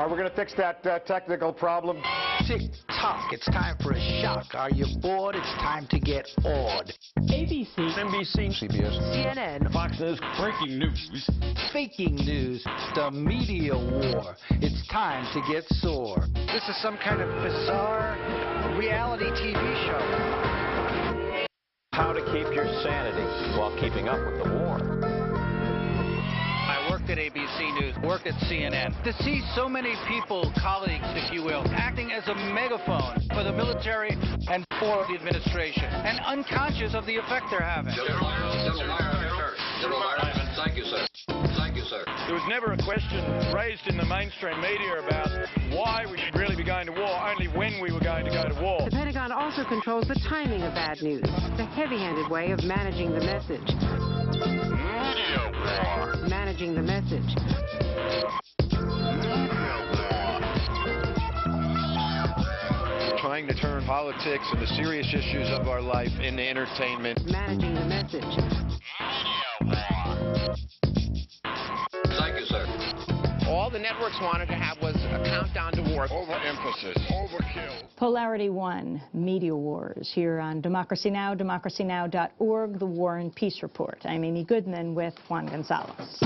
We're going to fix that technical problem. Tick-tock, it's time for a shock. Are you bored? It's time to get awed. ABC, NBC, CBS, CNN, Fox News, breaking news, faking news, the media war. It's time to get sore. This is some kind of bizarre reality TV show. How to keep your sanity while keeping up with the war. I worked at ABC News, worked at CNN. To see so many people, colleagues, if you will, acting as a megaphone for the military and for the administration, and unconscious of the effect they're having. Thank you, sir. Thank you, sir. There was never a question raised in the mainstream media about why we should really be going to war, only when we were going to go to war. The Pentagon also controls the timing of bad news. It's a heavy-handed way of managing the message. Media war. Managing the message. Trying to turn politics and the serious issues of our life into entertainment. Managing the message. Thank you, sir. All the networks wanted to have was a countdown to war. Overemphasis, overkill. Polarity One, Media Wars, here on Democracy Now!, democracynow.org, The War and Peace Report. I'm Amy Goodman with Juan Gonzalez.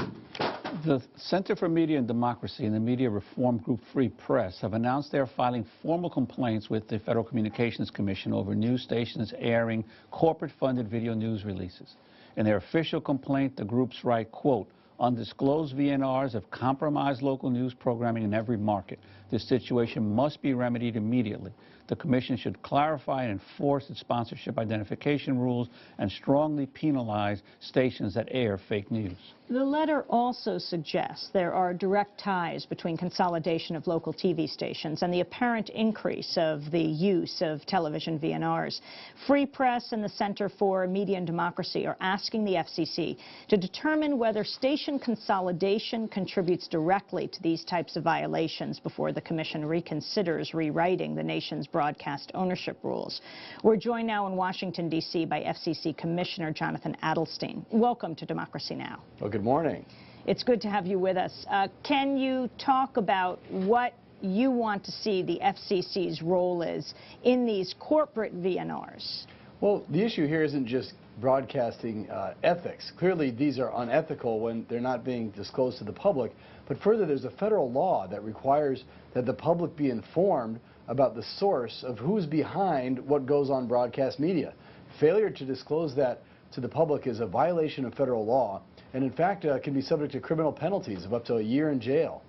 The Center for Media and Democracy and the media reform group Free Press have announced they are filing formal complaints with the Federal Communications Commission over news stations airing corporate-funded video news releases. In their official complaint, the groups write, quote, "Undisclosed VNRs have compromised local news programming in every market. This situation must be remedied immediately. The Commission should clarify and enforce its sponsorship identification rules and strongly penalize stations that air fake news." The letter also suggests there are direct ties between consolidation of local TV stations and the apparent increase of the use of television VNRs. Free Press and the Center for Media and Democracy are asking the FCC to determine whether station consolidation contributes directly to these types of violations before the Commission reconsiders rewriting the nation's broadcast ownership rules. We're joined now in Washington, D.C. by FCC Commissioner Jonathan Adelstein. Welcome to Democracy Now! Well, good morning. It's good to have you with us. Can you talk about what you want to see the FCC's role is in these corporate VNRs? Well, the issue here isn't just broadcasting ethics. Clearly, these are unethical when they're not being disclosed to the public. But further, there's a federal law that requires that the public be informed about the source of who's behind what goes on broadcast media. Failure to disclose that to the public is a violation of federal law, and in fact can be subject to criminal penalties of up to a year in jail.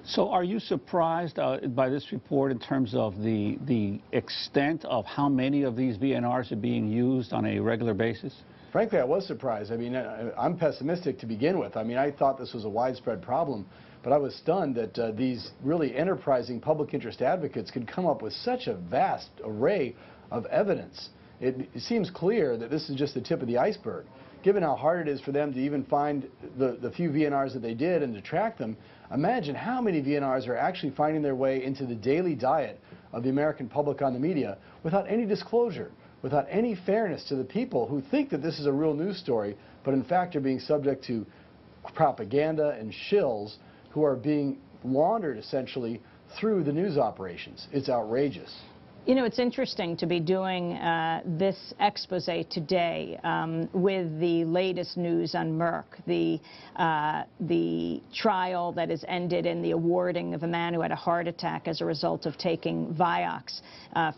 So are you surprised by this report in terms of the extent of how many of these VNRs are being used on a regular basis? Frankly, I was surprised. I mean, I'm pessimistic to begin with. I mean, I thought this was a widespread problem, but I was stunned that these really enterprising public interest advocates could come up with such a vast array of evidence. It seems clear that this is just the tip of the iceberg. Given how hard it is for them to even find the few VNRs that they did and to track them, imagine how many VNRs are actually finding their way into the daily diet of the American public on the media without any disclosure, without any fairness to the people who think that this is a real news story, but in fact are being subject to propaganda and shills who are being laundered essentially through the news operations. It's outrageous. You know, it's interesting to be doing this expose today with the latest news on Merck, the trial that has ended in the awarding of a man who had a heart attack as a result of taking Vioxx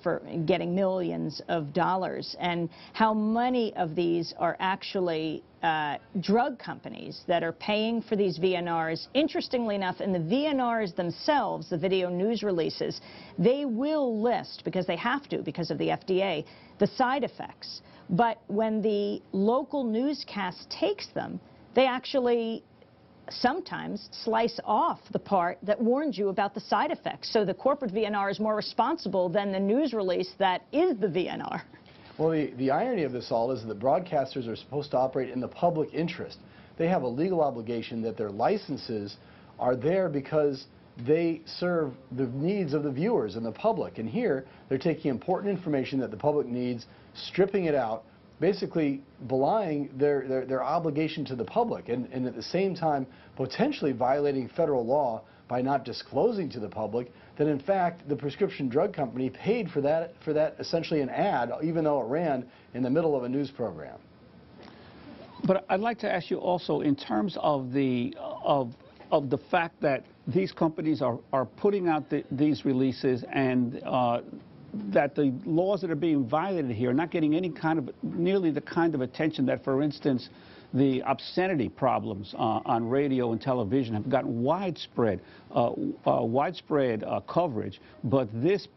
for getting millions of dollars, and how many of these are actually drug companies that are paying for these VNRs. Interestingly enough, in the VNRs themselves, the video news releases, they will list, because they have to because of the FDA, the side effects. But when the local newscast takes them, they actually sometimes slice off the part that warns you about the side effects. So the corporate VNR is more responsible than the news release that is the VNR. Well, the irony of this all is that broadcasters are supposed to operate in the public interest. They have a legal obligation that their licenses are there because they serve the needs of the viewers and the public. And here, they're taking important information that the public needs, stripping it out, basically belying their obligation to the public, and at the same time potentially violating federal law by not disclosing to the public that in fact the prescription drug company paid for that essentially an ad, even though it ran in the middle of a news program. But I'd like to ask you also, in terms of the fact that these companies are putting out these releases, and that the laws that are being violated here are not getting any kind of, nearly the kind of attention that, for instance, the obscenity problems on radio and television have gotten widespread coverage, but this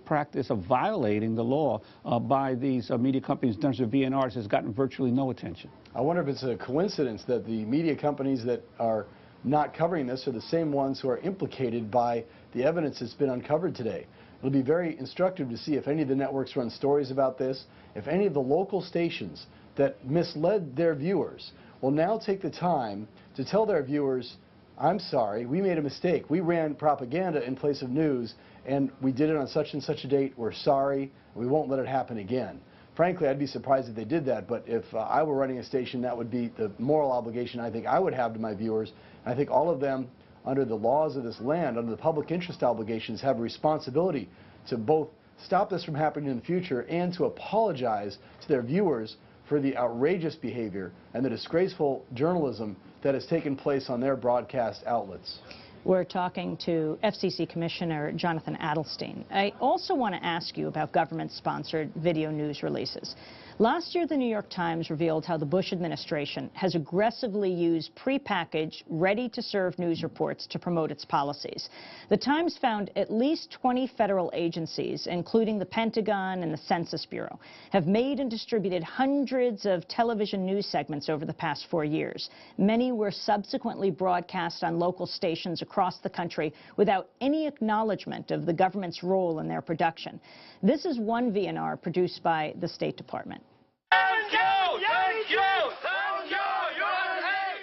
practice of violating the law by these media companies in terms of VNRs has gotten virtually no attention. I wonder if it's a coincidence that the media companies that are not covering this are the same ones who are implicated by the evidence that's been uncovered today. It'll be very instructive to see if any of the networks run stories about this, if any of the local stations that misled their viewers will now take the time to tell their viewers, I'm sorry, we made a mistake. We ran propaganda in place of news, and we did it on such and such a date. We're sorry. We won't let it happen again. Frankly, I'd be surprised if they did that, but if I were running a station, that would be the moral obligation I think I would have to my viewers. I think all of them, under the laws of this land, under the public interest obligations, have a responsibility to both stop this from happening in the future and to apologize to their viewers for the outrageous behavior and the disgraceful journalism that has taken place on their broadcast outlets. We're talking to FCC Commissioner Jonathan Adelstein. I also want to ask you about government-sponsored video news releases. Last year, the New York Times revealed how the Bush administration has aggressively used prepackaged, ready-to-serve news reports to promote its policies. The Times found at least 20 federal agencies, including the Pentagon and the Census Bureau, have made and distributed hundreds of television news segments over the past 4 years. Many were subsequently broadcast on local stations across the country without any acknowledgement of the government's role in their production. This is one VNR produced by the State Department.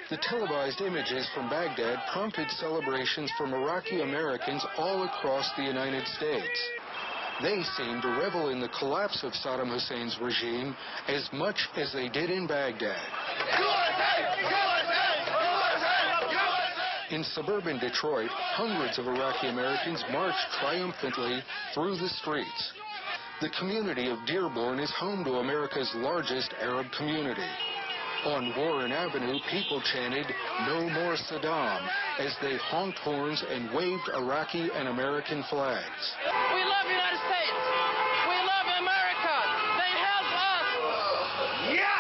The televised images from Baghdad prompted celebrations from Iraqi Americans all across the United States. They seemed to revel in the collapse of Saddam Hussein's regime as much as they did in Baghdad. In suburban Detroit, hundreds of Iraqi Americans marched triumphantly through the streets. The community of Dearborn is home to America's largest Arab community. On Warren Avenue, people chanted, "No more Saddam," as they honked horns and waved Iraqi and American flags. We love the United States. We love America. They help us. Yeah!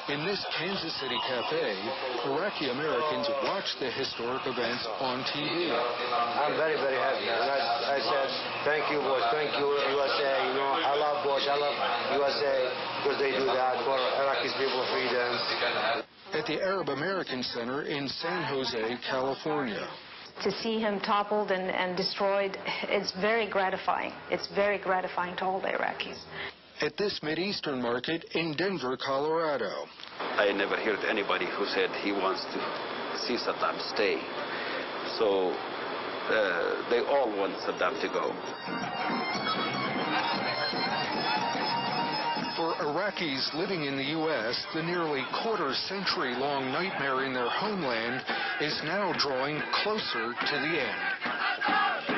In this Kansas City cafe, Iraqi Americans watched the historic events on TV. I'm very, very happy. I said, thank you, Bush. Thank you, USA. You know, I love Bush. I love USA because they do that for Iraqi people freedom. At the Arab American Center in San Jose, California. To see him toppled and destroyed, it's very gratifying. It's very gratifying to all the Iraqis. At this Mideastern market in Denver, Colorado. I never heard anybody who said he wants to see Saddam stay. So they all want Saddam to go. For Iraqis living in the U.S., the nearly quarter-century-long nightmare in their homeland is now drawing closer to the end.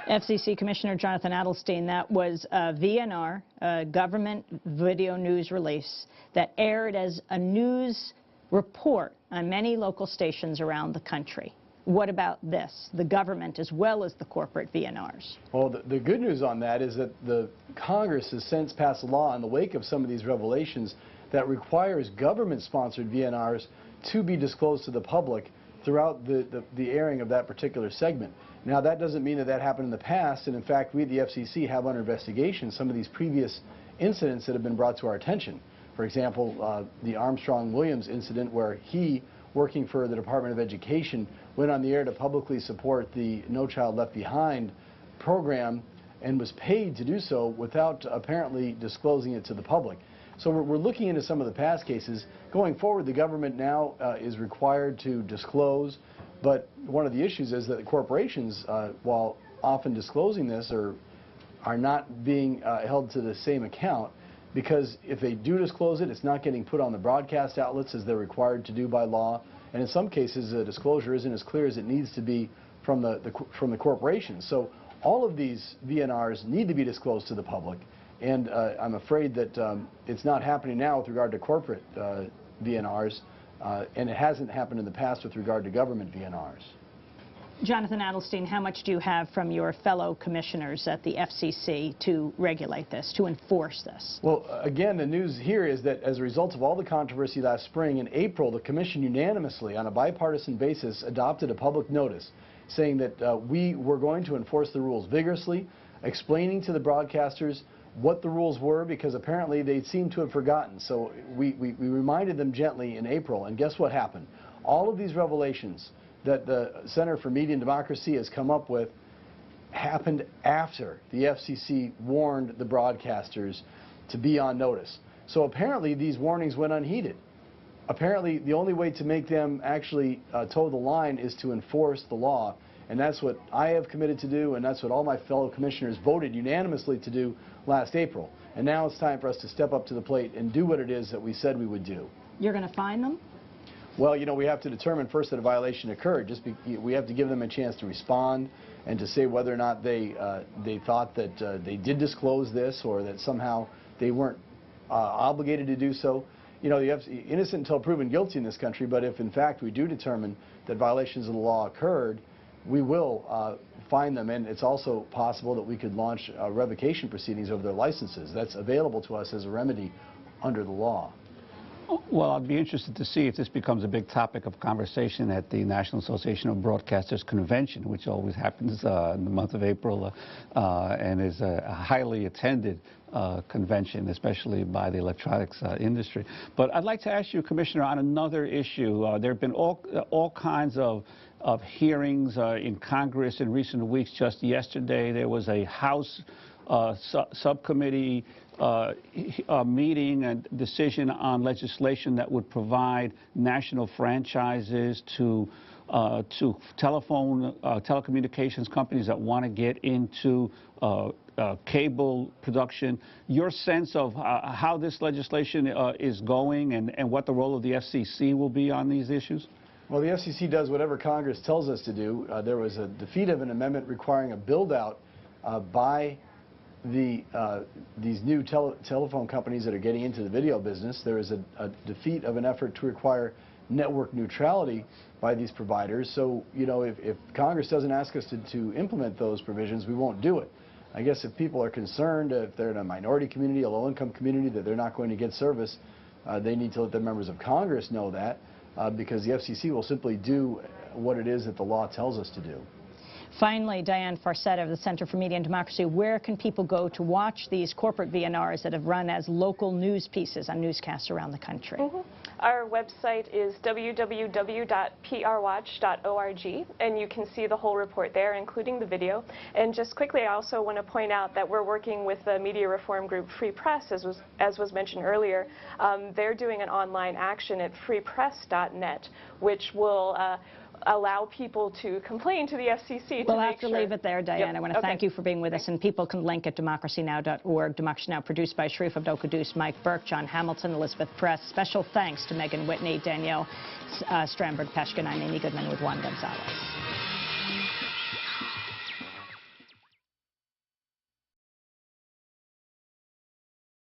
FCC Commissioner Jonathan Adelstein, that was a VNR, a government video news release that aired as a news report on many local stations around the country. What about this, the government as well as the corporate VNRs? Well, the good news on that is that the Congress has since passed a law in the wake of some of these revelations that requires government-sponsored VNRs to be disclosed to the public throughout the airing of that particular segment. Now, that doesn't mean that that happened in the past, and in fact, we at the FCC have under investigation some of these previous incidents that have been brought to our attention. For example, the Armstrong-Williams incident where he, working for the Department of Education, went on the air to publicly support the No Child Left Behind program and was paid to do so without apparently disclosing it to the public. So we're looking into some of the past cases. Going forward, the government now is required to disclose, but one of the issues is that the corporations, while often disclosing this, are not being held to the same account, because if they do disclose it, it's not getting put on the broadcast outlets as they're required to do by law, and in some cases the disclosure isn't as clear as it needs to be from the corporations. So all of these VNRs need to be disclosed to the public, and I'm afraid that it's not happening now with regard to corporate VNRs, and it hasn't happened in the past with regard to government VNRs. Jonathan Adelstein, how much do you have from your fellow commissioners at the FCC to regulate this, to enforce this? Well, again, the news here is that as a result of all the controversy last spring, in April, the Commission unanimously, on a bipartisan basis, adopted a public notice saying that we were going to enforce the rules vigorously, explaining to the broadcasters what the rules were, because apparently they seemed to have forgotten. So we reminded them gently in April, and guess what happened? All of these revelations that the Center for Media and Democracy has come up with happened after the FCC warned the broadcasters to be on notice. So apparently these warnings went unheeded. Apparently the only way to make them actually toe the line is to enforce the law, and that's what I have committed to do, and that's what all my fellow commissioners voted unanimously to do last April. And now it's time for us to step up to the plate and do what it is that we said we would do. You're going to fine them? Well, you know, we have to determine first that a violation occurred. We have to give them a chance to respond and to say whether or not they thought that they did disclose this, or that somehow they weren't obligated to do so. You know, innocent until proven guilty in this country, but if in fact we do determine that violations of the law occurred, we will fine them, and it's also possible that we could launch revocation proceedings over their licenses. That's available to us as a remedy under the law. Well, I'd be interested to see if this becomes a big topic of conversation at the National Association of Broadcasters Convention, which always happens in the month of April and is a highly attended convention, especially by the electronics industry. But I'd like to ask you, Commissioner, on another issue. There have been all kinds of hearings in Congress in recent weeks. Just yesterday, there was a House subcommittee meeting and decision on legislation that would provide national franchises to telecommunications companies that want to get into cable production. Your sense of how this legislation is going, and what the role of the FCC will be on these issues? Well, the FCC does whatever Congress tells us to do. There was a defeat of an amendment requiring a build-out by these new telephone companies that are getting into the video business. There is a defeat of an effort to require network neutrality by these providers. So, you know, if Congress doesn't ask us to implement those provisions, we won't do it. I guess if people are concerned, if they're in a minority community, a low-income community, that they're not going to get service, they need to let the members of Congress know that, because the FCC will simply do what it is that the law tells us to do. Finally, Diane Farcetta of the Center for Media and Democracy, where can people go to watch these corporate VNRs that have run as local news pieces on newscasts around the country? Our website is www.prwatch.org, and you can see the whole report there, including the video. And just quickly, I also want to point out that we're working with the media reform group Free Press, as was mentioned earlier. They're doing an online action at freepress.net, which will allow people to complain to the FCC. We'll have to leave it there, Diane. I want to thank you for being with us, and people can link at democracynow.org. Democracy Now! Produced by Sharif Abdel-Quddus, Mike Burke, John Hamilton, Elizabeth Press. Special thanks to Megan Whitney, Danielle Stramberg-Peshkin. I'm Amy Goodman with Juan Gonzalez.